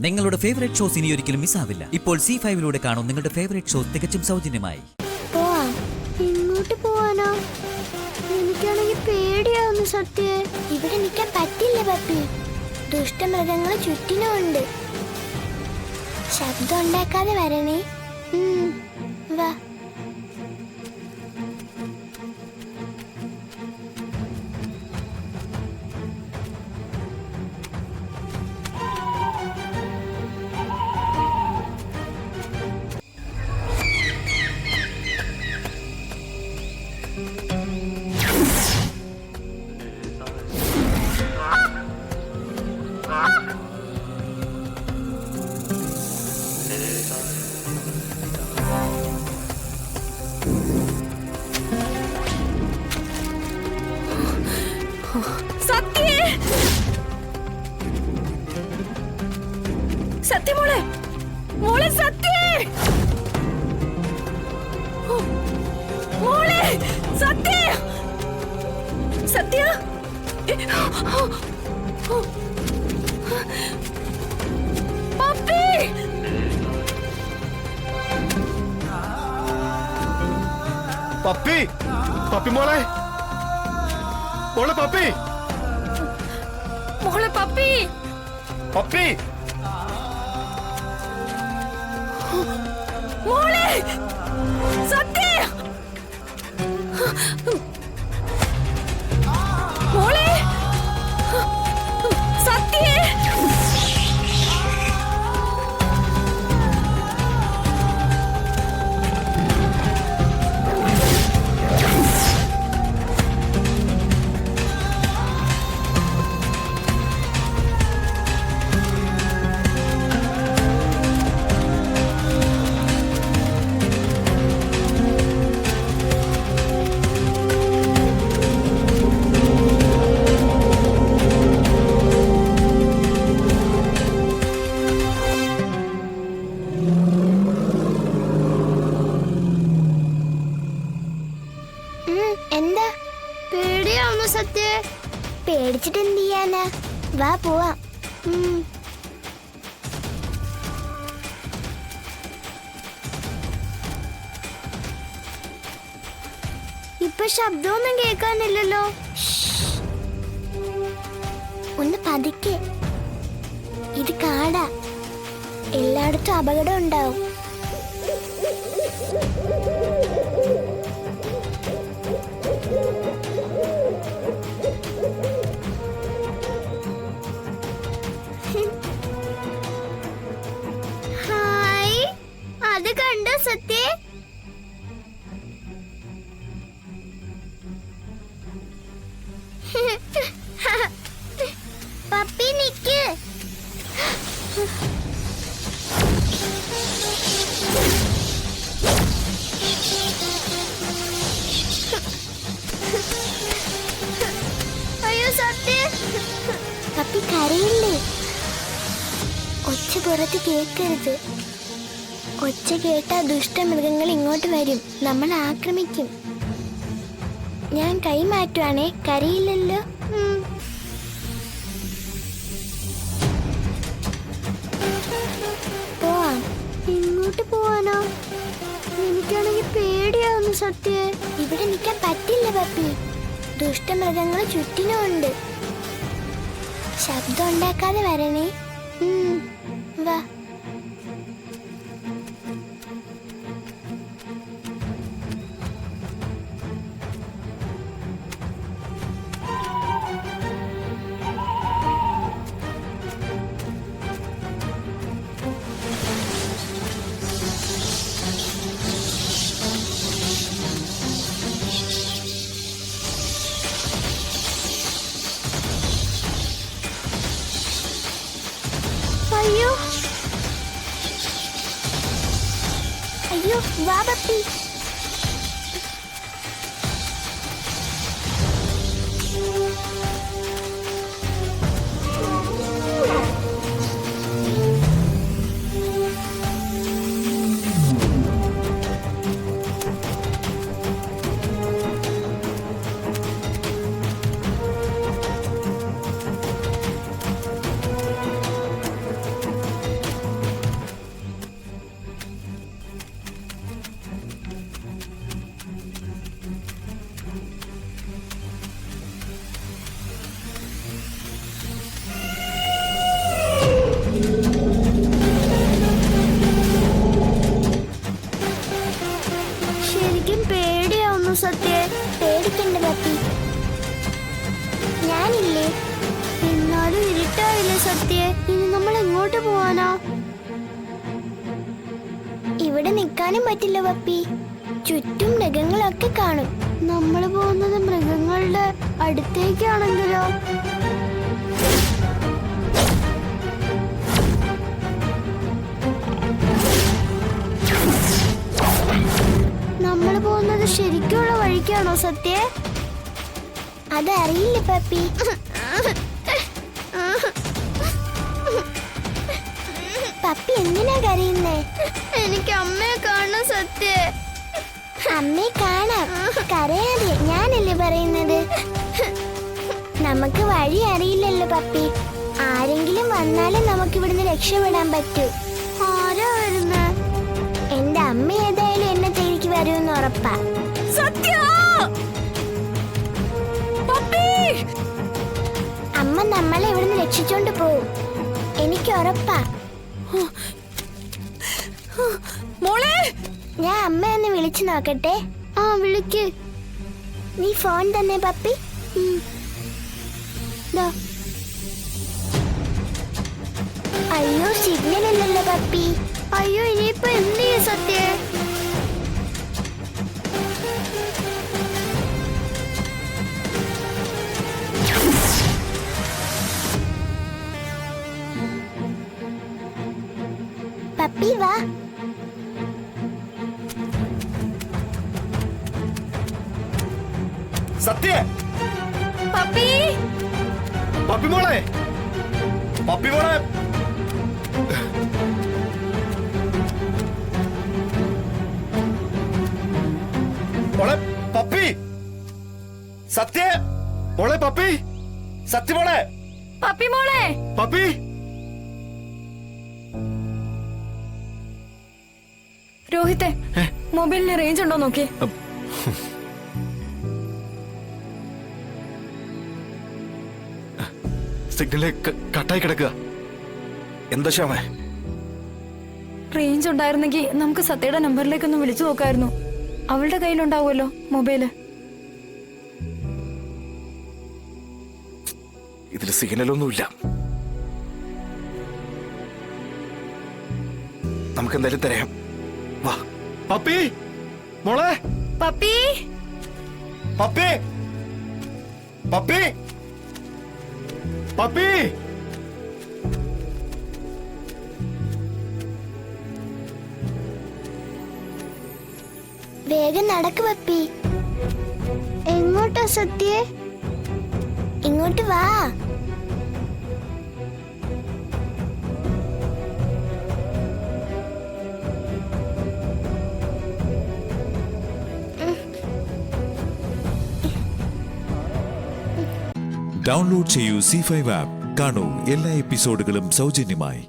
നിങ്ങളുടെ favourite shows ഇനി ഒരിക്കലും മിസ്സാവില്ല. ഇപ്പോൾ C5 കാണും നിങ്ങളുടെ ഫേവറേറ്റ് ഷോസ് തികച്ചും സൗജന്യമായി. ഇങ്ങോട്ട് പോവാനോ? എനിക്കാണെങ്കിൽ പേടിയാവുന്നു സത്യ. ഇവിടെ നിൽക്കാൻ പറ്റില്ല പപ്പി. ദുഷ്ടമൃഗങ്ങൾ ചുറ്റിനുമുണ്ട്. ശബ്ദം ഉണ്ടാക്കാതെ വരണേ. വാ. സത്യ മോളെ, മോളെ സത്യ, മോളെ സത്യ, സത്യ, പപ്പി, പപ്പി, പപ്പി മോളെ, മോളെ പപ്പി, മോളെ പപ്പി, പപ്പി, മോളെ സത്യ, മോളെ സത്യ, എന്താ പേടിയാവുന്നു സത്യ? പേടിച്ചിട്ട് എന്ത് ചെയ്യാനാ? വാ പോവാം. ഇപ്പൊ ശബ്ദമൊന്നും കേൾക്കാനില്ലല്ലോ. ഒന്ന് പതുക്കെ. ഇത് കാടാ, എല്ലായിടത്തും അപകടം ഉണ്ടാവും. ഹായ്, അത് കണ്ടോ സത്യ? പപ്പി നിക്ക്. അയ്യോ സത്യ, പപ്പി കരയില്ലേ? ഒച്ച പുറത്ത് കേൾക്കരുത്. ഒച്ച കേട്ടാ ദുഷ്ടമൃഗങ്ങൾ ഇങ്ങോട്ട് വരും, നമ്മൾ ആക്രമിക്കും. ഞാൻ കൈ മാറ്റുവാണേ, കരയില്ലല്ലോ. പോവാം. ഇങ്ങോട്ട് പോവാനോ? എനിക്കാണെങ്കിൽ പേടിയാവുന്നു സത്യ. ഇവിടെ നിൽക്കാൻ പറ്റില്ല പപ്പി. ദുഷ്ടമൃഗങ്ങൾ ചുറ്റിനുമുണ്ട്. ശബ്ദം ഉണ്ടാക്കാതെ വരണേ. വാ. അയ്യോ അയ്യോ, വാ പപ്പി. പോവാനോ? ഇവിടെ നിൽക്കാനും പറ്റില്ല പപ്പി. ചുറ്റും മൃഗങ്ങളൊക്കെ കാണും. നമ്മൾ പോകുന്നത് മൃഗങ്ങളുടെ അടുത്തേക്കാണെങ്കിലോ? നമ്മൾ പോകുന്നത് ശരിക്കുള്ള വഴിക്കാണോ സത്യ? അതറിയില്ല പപ്പി. പപ്പി എന്തിനാ കരയുന്നേ? എനിക്ക് അമ്മയെ കാണണം സത്യ. അമ്മയെ കാണാം, കരയാതെ. ഞാനല്ലേ പറയുന്നത്. നമുക്ക് വഴി അറിയില്ലല്ലോ പപ്പി. ആരെങ്കിലും വന്നാലേ നമുക്ക് ഇവിടുന്ന് രക്ഷപ്പെടാൻ പറ്റൂ. ആരാ വരുന്നേ? എന്റെ അമ്മ ഏതായാലും എന്നെ തേടിക്ക് വരുമെന്ന് ഉറപ്പാ. സത്യ പപ്പി, അമ്മ നമ്മളെ ഇവിടുന്ന് രക്ഷിച്ചോണ്ട് പോവും, എനിക്ക് ഉറപ്പാ. മോളെ, ഞാൻ അമ്മയൊന്ന് വിളിച്ചു നോക്കട്ടെ. ആ വിളിക്ക്. നീ ഫോൺ തന്നെ പപ്പി. ദാ. അയ്യോ സിഗ്നൽ ഇല്ലല്ലോ പപ്പി. അയ്യോ ഇനിയിപ്പോ എന്ത് ചെയ്യും സത്യ? പപ്പി വാ. സത്യ, പപ്പി, പപ്പി മോളെ, പപ്പി മോളെ. മോളെ പപ്പി, സത്യ മോളെ, പപ്പി, സത്യ മോളെ, പപ്പി മോളെ. പപ്പി. രോഹിത്തെ, മൊബൈലിന് റേഞ്ച് ഉണ്ടോ നോക്കിയേ. സിഗ്നല് കട്ടായി കിടക്കുക. എന്താ ശ്യാമേ? റേഞ്ച് ഉണ്ടായിരുന്നെങ്കിൽ നമുക്ക് സത്യയുടെ നമ്പറിലേക്കൊന്ന് വിളിച്ചു നോക്കായിരുന്നു. അവളുടെ കയ്യിലുണ്ടാവുമല്ലോ മൊബൈല്. ഇതിൽ സിഗ്നലൊന്നുമില്ല. നമുക്ക് എന്തായാലും തരാം. വാ പപ്പി മോളെ, പപ്പി, പപ്പി, പപ്പി, പപ്പി. വേഗം നടക്ക് പപ്പി. എങ്ങോട്ടാ സത്യ? ഇങ്ങോട്ട് വാ. ഡൗൺലോഡ് ചെയ്യൂ C5 ആപ്പ്. കാണൂ എല്ലാ എപ്പിസോഡുകളും സൗജന്യമായി.